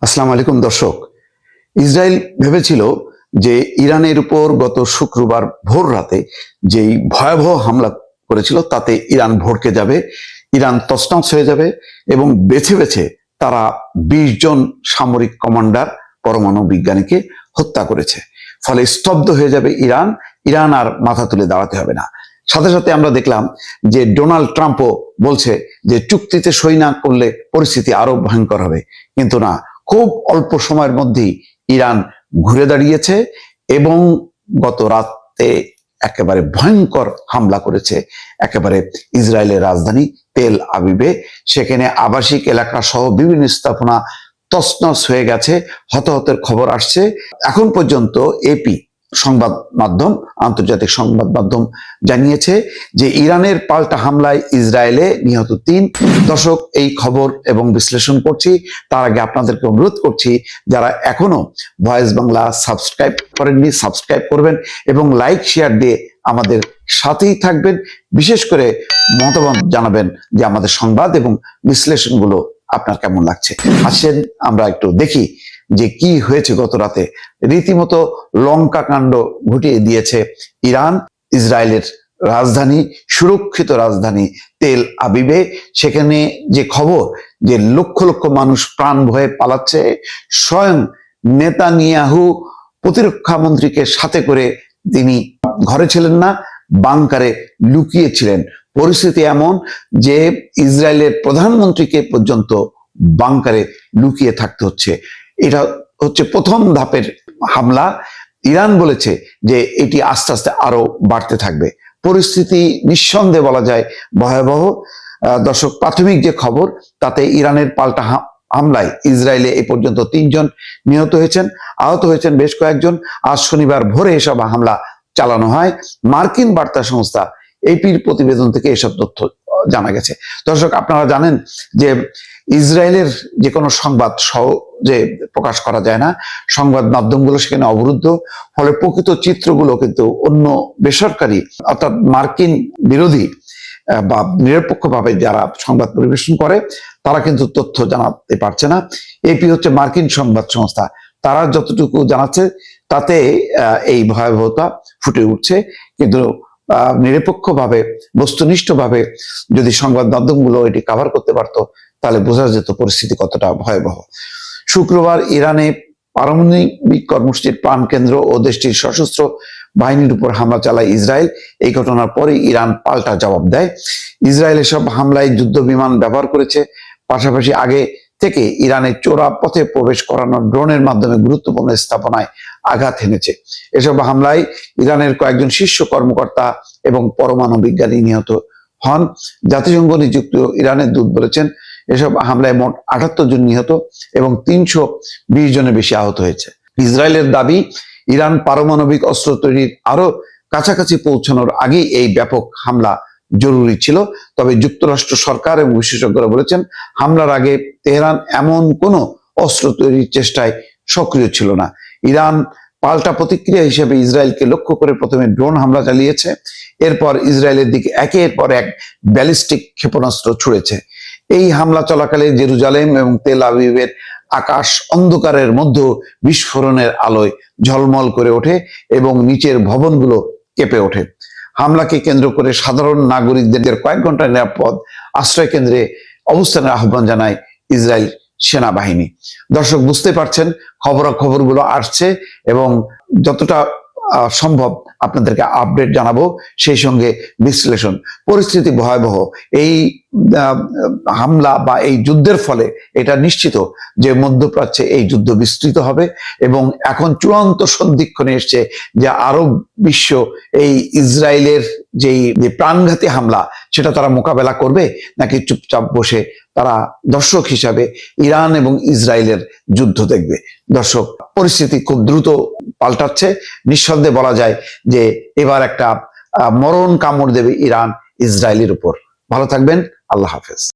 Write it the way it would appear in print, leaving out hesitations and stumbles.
আসসালামু আলাইকুম দর্শক। ইসরায়েল ভেবেছিল যে ইরানের উপর গত শুক্রবার ভোর রাতে যেই ভয়াবহ হামলা করেছিল তাতে ইরান ভড়কে যাবে, ইরান তছনছ হয়ে যাবে এবং বেছে বেছে তারা ২০ জন সামরিক কমান্ডার পরমাণু বিজ্ঞানীকে হত্যা করেছে। ফলে স্তব্ধ হয়ে যাবে ইরান, ইরান আর মাথা তুলে দাঁড়াতে হবে না। সাথে সাথে আমরা দেখলাম যে ডোনাল্ড ট্রাম্পও বলছে যে চুক্তিতে সই না করলে পরিস্থিতি আরো ভয়ঙ্কর হবে, কিন্তু না, খুব অল্প সময়ের মধ্যেই ইরান ঘুরে দাঁড়িয়েছে এবং গত রাতে একেবারে ভয়ঙ্কর হামলা করেছে একেবারে ইসরায়েলের রাজধানী তেল আবিবে। সেখানে আবাসিক এলাকা সহ বিভিন্ন স্থাপনা তছনছ হয়ে গেছে, হতাহতের খবর আসছে। এখন পর্যন্ত এপি সংবাদ মাধ্যম, আন্তর্জাতিক সংবাদ মাধ্যম জানিয়েছে যে ইরানের পাল্টা হামলায় ইসরায়েলে নিহত ৩। দর্শক, এই খবর এবং বিশ্লেষণ করছি তার আগে আপনাদেরকে অনুরোধ করছি, যারা এখনো ভয়েস বাংলা সাবস্ক্রাইব করেননি সাবস্ক্রাইব করবেন এবং লাইক শেয়ার দিয়ে আমাদের সাথেই থাকবেন। বিশেষ করে মতামত জানাবেন যে আমাদের সংবাদ এবং বিশ্লেষণগুলো আপনার কেমন লাগছে। আসেন আমরা একটু দেখি যে কি হয়েছে গত রাতে। রীতিমতো লঙ্কা কাণ্ড ঘটিয়ে দিয়েছে ইরান। ইসরায়েলের রাজধানী, সুরক্ষিত রাজধানী তেল আবিবে, সেখানে যে খবর যে লক্ষ লক্ষ মানুষ প্রাণ ভয়ে পালাচ্ছে, স্বয়ং নেতানিয়াহু প্রতিরক্ষা মন্ত্রীকে সাথে করে তিনি ঘরে ছিলেন না, বাংকারে লুকিয়েছিলেন। পরিস্থিতি এমন যে ইসরায়েলের প্রধানমন্ত্রীকে পর্যন্ত বাংকারে লুকিয়ে থাকতে হচ্ছে। এটা হচ্ছে প্রথম ধাপের হামলা। ইরান বলেছে যে এটি আস্তে আস্তে আরো বাড়তে থাকবে। পরিস্থিতি নিঃসন্দেহে বলা যায় ভয়াবহ। দর্শক, প্রাথমিক যে খবর তাতে ইরানের পাল্টা হামলায় ইসরায়েলে এ পর্যন্ত ৩ জন নিহত হয়েছেন, আহত হয়েছেন বেশ কয়েকজন। আজ শনিবার ভোরে এসব হামলা চালানো হয়। মার্কিন বার্তা সংস্থা এপির প্রতিবেদন থেকে এসব তথ্য জানা গেছে। দর্শক, আপনারা জানেন যে ইসরায়েলের যে কোনো সংবাদ সহজে প্রকাশ করা যায় না, সংবাদ মাধ্যমগুলো সেখানে অবরুদ্ধ। ফলে প্রকৃত চিত্রগুলো কিন্তু অন্য বেসরকারি অর্থাৎ মার্কিন বিরোধী বা নিরপেক্ষভাবে যারা সংবাদ পরিবেশন করে তারা কিন্তু তথ্য জানাতে পারছে না। এপি হচ্ছে মার্কিন সংবাদ সংস্থা, তারা যতটুকু জানাচ্ছে তাতে এই ভয়াবহতা ফুটে উঠছে। কিন্তু নিরপেক্ষভাবে, বস্তুনিষ্ঠভাবে যদি সংবাদ মাধ্যমগুলো এটি কভার করতে পারতো তাহলে বোঝা যেত পরিস্থিতি কতটা ভয়াবহ। শুক্রবার ইরানে পারমাণবিক কর্মসূচির প্রাণকেন্দ্র ও দেশটির সশস্ত্র বাহিনীর উপর হামলা চালায় ইসরায়েল। এই ঘটনার পরে ইরান পাল্টা জবাব দেয়। ইসরায়েল এসব হামলায় যুদ্ধ বিমান ব্যবহার করেছে, পাশাপাশি আগে থেকে ইরানের চোরা পথে প্রবেশ করানো ড্রোনের মাধ্যমে গুরুত্বপূর্ণ স্থাপনায় আঘাত হেনেছে। এসব হামলায় ইরানের কয়েকজন শীর্ষ কর্মকর্তা এবং পরমাণু বিজ্ঞানী নিহত হন। জাতিসংঘ নিযুক্ত ইরানের দূত বলেছেন এসব হামলায় মোট ৭৮ জন নিহত এবং ৩২০ জনের বেশি আহত হয়েছে। ইসরায়েলের দাবি, ইরান পারমাণবিক অস্ত্র তৈরির আরো কাছাকাছি পৌঁছানোর আগেই এই ব্যাপক হামলা জরুরি ছিল। তবে যুক্তরাষ্ট্র সরকার এবং বিশেষজ্ঞরা বলেছেন হামলার আগে তেহরান এমন কোনো অস্ত্র তৈরির চেষ্টায় সক্রিয় ছিল না। ইরান পাল্টা প্রতিক্রিয়া হিসেবে ইসরায়েলকে লক্ষ্য করে প্রথমে ড্রোন হামলা চালিয়েছে, এরপর ইসরায়েলের দিকে একের পর এক ব্যালিস্টিক ক্ষেপণাস্ত্র ছুড়েছে। এই হামলা চলাকালে জেরুজালেম এবং তেল আবিবের আকাশ অন্ধকারের মধ্যে বিস্ফোরণের আলোয় ঝলমল করে ওঠে এবং নিচের ভবনগুলো কেঁপে ওঠে। হামলাকে কেন্দ্র করে সাধারণ নাগরিকদের কয়েক ঘন্টা নিরাপদ আশ্রয় কেন্দ্রে অবস্থানের আহ্বান জানায় ইসরায়েল সেনাবাহিনী। দর্শক, বুঝতে পারছেন খবরাখবরগুলো আসছে এবং যতটা সম্ভব আপনাদেরকে আপডেট জানাবো, সেই সঙ্গে বিশ্লেষণ। পরিস্থিতি ভয়াবহ। এই হামলা বা এই যুদ্ধের ফলে এটা নিশ্চিত যে মধ্যপ্রাচ্যে এই যুদ্ধ বিস্তৃত হবে এবং এখন চূড়ান্ত সন্ধিক্ষণে এসছে যে আরব বিশ্ব এই ইসরায়েলের যেই প্রাণঘাতী হামলা সেটা তারা মোকাবেলা করবে নাকি চুপচাপ বসে তারা দর্শক হিসাবে ইরান এবং ইসরায়েলের যুদ্ধ দেখবে। দর্শক, পরিস্থিতি খুব দ্রুত পাল্টাচ্ছে। নিঃসন্দেহে বলা যায় যে এবার একটা মরণ কামড় দেবে ইরান ইসরায়েলের উপর। ভালো থাকবেন, আল্লাহ হাফেজ।